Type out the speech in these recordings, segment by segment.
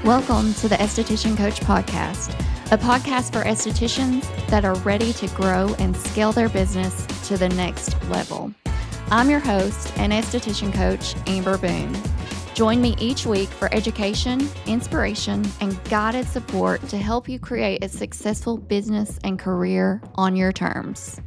Welcome to the Esthetician Coach Podcast, a podcast for estheticians that are ready to grow and scale their business to the next level. I'm your host and esthetician coach, Amber Boone. Join me each week for education, inspiration, and guided support to help you create a successful business and career on your terms.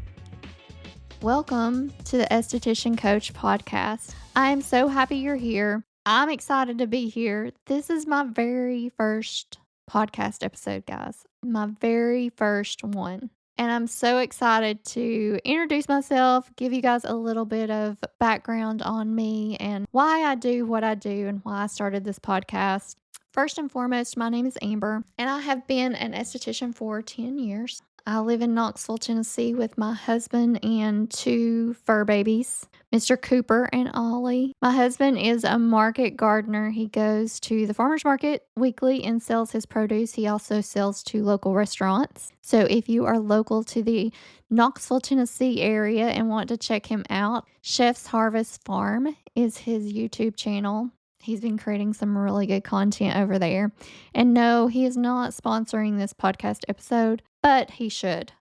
Welcome to the Esthetician Coach Podcast. I am so happy you're here. I'm excited to be here. This is my very first podcast episode, guys. My very first one. And I'm so excited to introduce myself, give you guys a little bit of background on me and why I do what I do and why I started this podcast. First and foremost, my name is Amber, and I have been an esthetician for 10 years. I live in Knoxville, Tennessee with my husband and two fur babies, Mr. Cooper and Ollie. My husband is a market gardener. He goes to the farmer's market weekly and sells his produce. He also sells to local restaurants. So if you are local to the Knoxville, Tennessee area and want to check him out, Chef's Harvest Farm is his YouTube channel. He's been creating some really good content over there. And no, he is not sponsoring this podcast episode, but he should.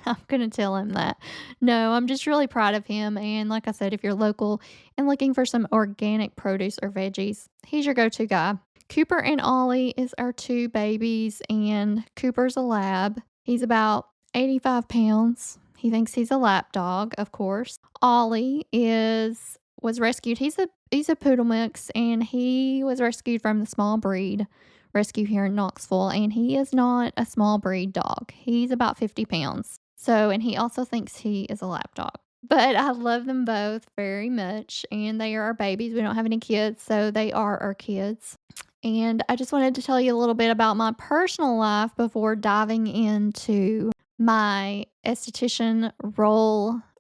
I'm going to tell him that. No, I'm just really proud of him. And like I said, if you're local and looking for some organic produce or veggies, he's your go-to guy. Cooper and Ollie is our two babies, and Cooper's a lab. He's about 85 pounds. He thinks he's a lap dog, of course. Ollie was rescued. He's a poodle mix, and he was rescued from the small breed rescue here in Knoxville, and he is not a small breed dog. He's about 50 pounds. And he also thinks he is a lap dog. But I love them both very much, and they are our babies. We don't have any kids, so they are our kids. And I just wanted to tell you a little bit about my personal life before diving into my esthetician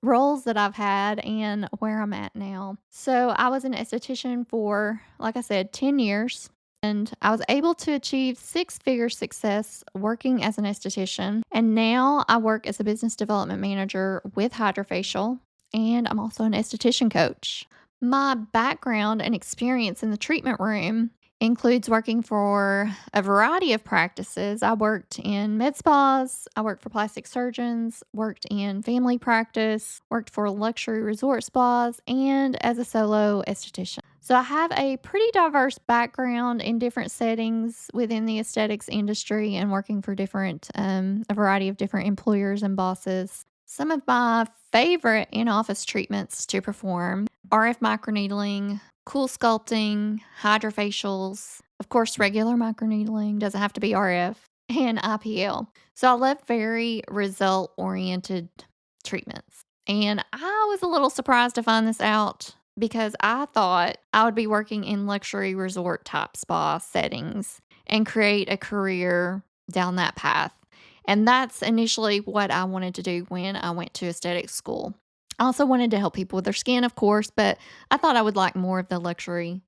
roles that I've had and where I'm at now. So I was an esthetician for, like I said, 10 years. And I was able to achieve six-figure success working as an esthetician. And now I work as a business development manager with Hydrofacial, and I'm also an esthetician coach. My background and experience in the treatment room includes working for a variety of practices. I worked in med spas, I worked for plastic surgeons, worked in family practice, worked for luxury resort spas, and as a solo esthetician. So I have a pretty diverse background in different settings within the aesthetics industry and working for a variety of different employers and bosses. Some of my favorite in-office treatments to perform: RF microneedling, cool sculpting, hydrofacials, of course regular microneedling, doesn't have to be RF, and IPL. So I love very result-oriented treatments. And I was a little surprised to find this out, because I thought I would be working in luxury resort type spa settings and create a career down that path. And that's initially what I wanted to do when I went to aesthetics school. I also wanted to help people with their skin, of course, but I thought I would like more of the luxury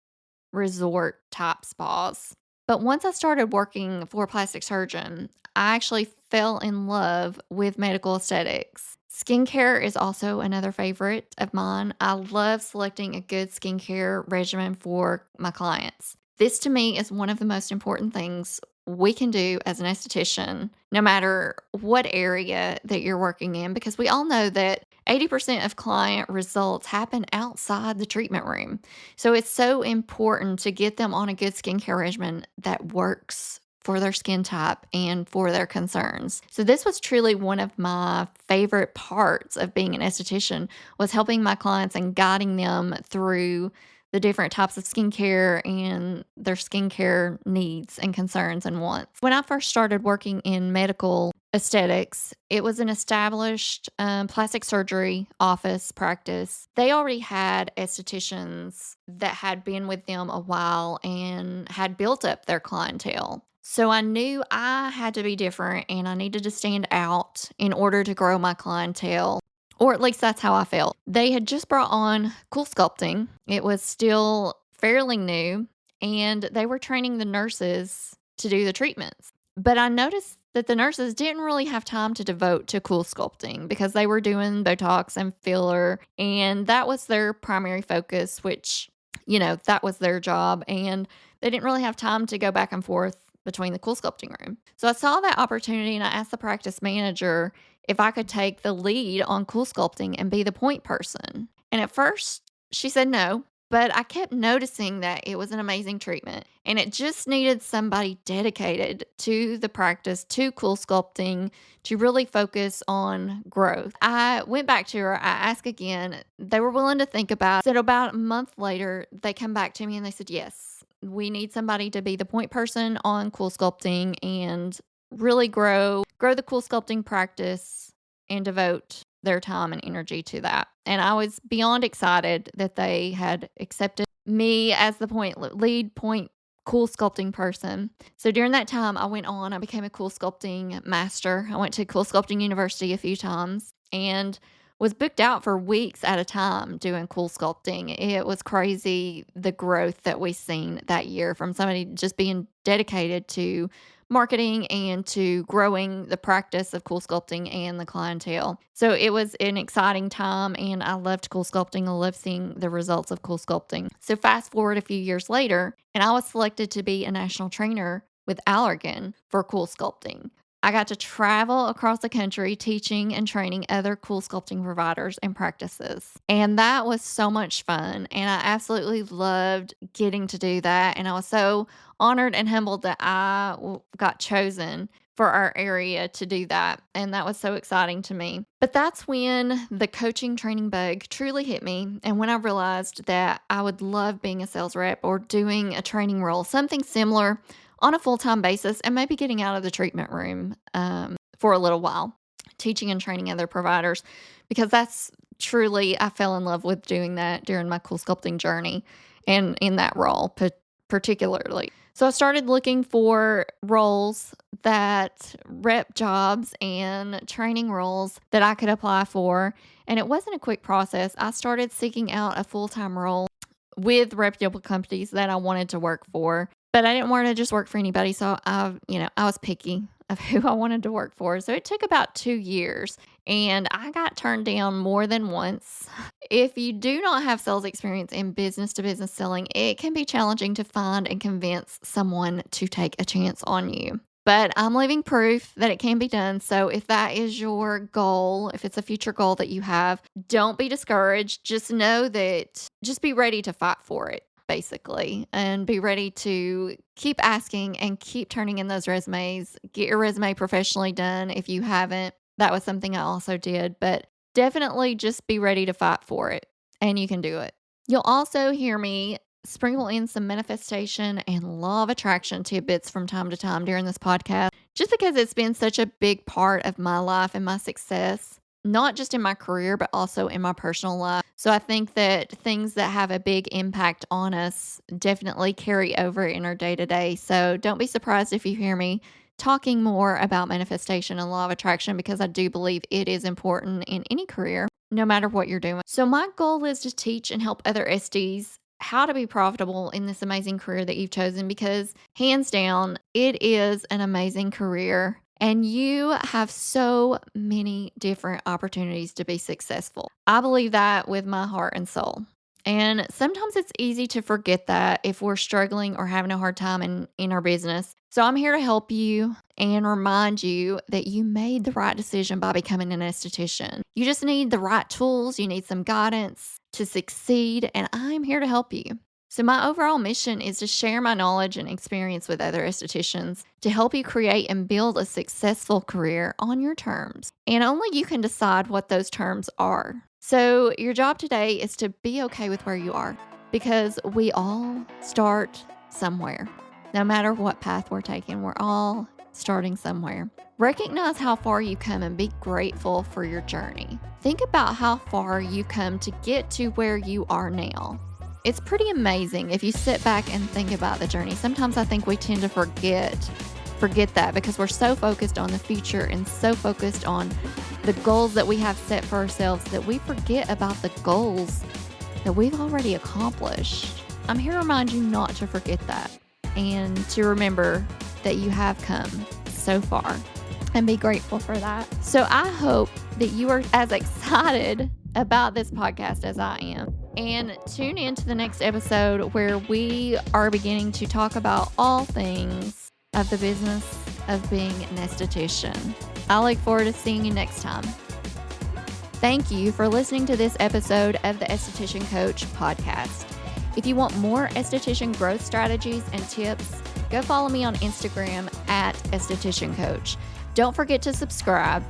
resort type spas. But once I started working for a plastic surgeon, I actually fell in love with medical aesthetics. Skincare is also another favorite of mine. I love selecting a good skincare regimen for my clients. This to me is one of the most important things we can do as an esthetician, no matter what area that you're working in, because we all know that 80% of client results happen outside the treatment room. So it's so important to get them on a good skincare regimen that works for their skin type and for their concerns. So this was truly one of my favorite parts of being an esthetician, was helping my clients and guiding them through the different types of skincare and their skincare needs and concerns and wants. When I first started working in medical aesthetics, it was an established plastic surgery office practice. They already had estheticians that had been with them a while and had built up their clientele. So I knew I had to be different and I needed to stand out in order to grow my clientele or at least that's how I felt. They had just brought on Cool Sculpting. It was still fairly new, and they were training the nurses to do the treatments. But I noticed that the nurses didn't really have time to devote to Cool Sculpting because they were doing Botox and filler, and that was their primary focus, which, that was their job. And they didn't really have time to go back and forth between the Cool Sculpting room. So I saw that opportunity and I asked the practice manager if I could take the lead on Cool Sculpting and be the point person. And at first, she said no, but I kept noticing that it was an amazing treatment and it just needed somebody dedicated to the practice, to Cool Sculpting, to really focus on growth. I went back to her, I asked again. They were willing to think about it. So about a month later, they come back to me and they said, yes, we need somebody to be the point person on Cool Sculpting and really grow the Cool Sculpting practice and devote their time and energy to that. And I was beyond excited that they had accepted me as the lead point Cool Sculpting person. So during that time, I became a Cool Sculpting master. I went to Cool Sculpting University a few times and was booked out for weeks at a time doing Cool Sculpting. It was crazy, the growth that we seen that year from somebody just being dedicated to marketing and to growing the practice of Cool Sculpting and the clientele. So it was an exciting time and I loved Cool Sculpting. I loved seeing the results of Cool Sculpting. So fast forward a few years later, and I was selected to be a national trainer with Allergan for Cool Sculpting. I got to travel across the country teaching and training other Cool Sculpting providers and practices. And that was so much fun. And I absolutely loved getting to do that. And I was so honored and humbled that I got chosen for our area to do that. And that was so exciting to me. But that's when the coaching training bug truly hit me. And when I realized that I would love being a sales rep or doing a training role, something similar on a full-time basis, and maybe getting out of the treatment room for a little while, teaching and training other providers, because that's truly, I fell in love with doing that during my Cool Sculpting journey and in that role particularly. So I started looking for roles rep jobs and training roles that I could apply for, and it wasn't a quick process. I started seeking out a full-time role with reputable companies that I wanted to work for. But I didn't want to just work for anybody, so I was picky of who I wanted to work for. So it took about 2 years, and I got turned down more than once. If you do not have sales experience in business-to-business selling, it can be challenging to find and convince someone to take a chance on you. But I'm living proof that it can be done. So if that is your goal, if it's a future goal that you have, don't be discouraged. Just know that, just be ready to fight for it, basically, and be ready to keep asking and keep turning in those resumes. Get your resume professionally done if you haven't. That was something I also did, but definitely just be ready to fight for it, and you can do it. You'll also hear me sprinkle in some manifestation and law of attraction tidbits from time to time during this podcast, just because it's been such a big part of my life and my success, not just in my career, but also in my personal life. So I think that things that have a big impact on us definitely carry over in our day-to-day. So don't be surprised if you hear me talking more about manifestation and law of attraction, because I do believe it is important in any career, no matter what you're doing. So my goal is to teach and help other SDs how to be profitable in this amazing career that you've chosen, because hands down, it is an amazing career. And you have so many different opportunities to be successful. I believe that with my heart and soul. And sometimes it's easy to forget that if we're struggling or having a hard time in our business. So I'm here to help you and remind you that you made the right decision by becoming an esthetician. You just need the right tools. You need some guidance to succeed. And I'm here to help you. So my overall mission is to share my knowledge and experience with other estheticians to help you create and build a successful career on your terms. And only you can decide what those terms are. So your job today is to be okay with where you are, because we all start somewhere. No matter what path we're taking, we're all starting somewhere. Recognize how far you've come and be grateful for your journey. Think about how far you've come to get to where you are now. It's pretty amazing if you sit back and think about the journey. Sometimes I think we tend to forget that because we're so focused on the future and so focused on the goals that we have set for ourselves that we forget about the goals that we've already accomplished. I'm here to remind you not to forget that and to remember that you have come so far and be grateful for that. So I hope that you are as excited about this podcast as I am. And tune in to the next episode where we are beginning to talk about all things of the business of being an esthetician. I look forward to seeing you next time. Thank you for listening to this episode of the Esthetician Coach Podcast. If you want more esthetician growth strategies and tips, go follow me on Instagram at Esthetician Coach. Don't forget to subscribe.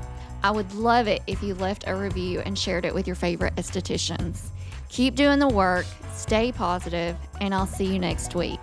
I would love it if you left a review and shared it with your favorite estheticians. Keep doing the work, stay positive, and I'll see you next week.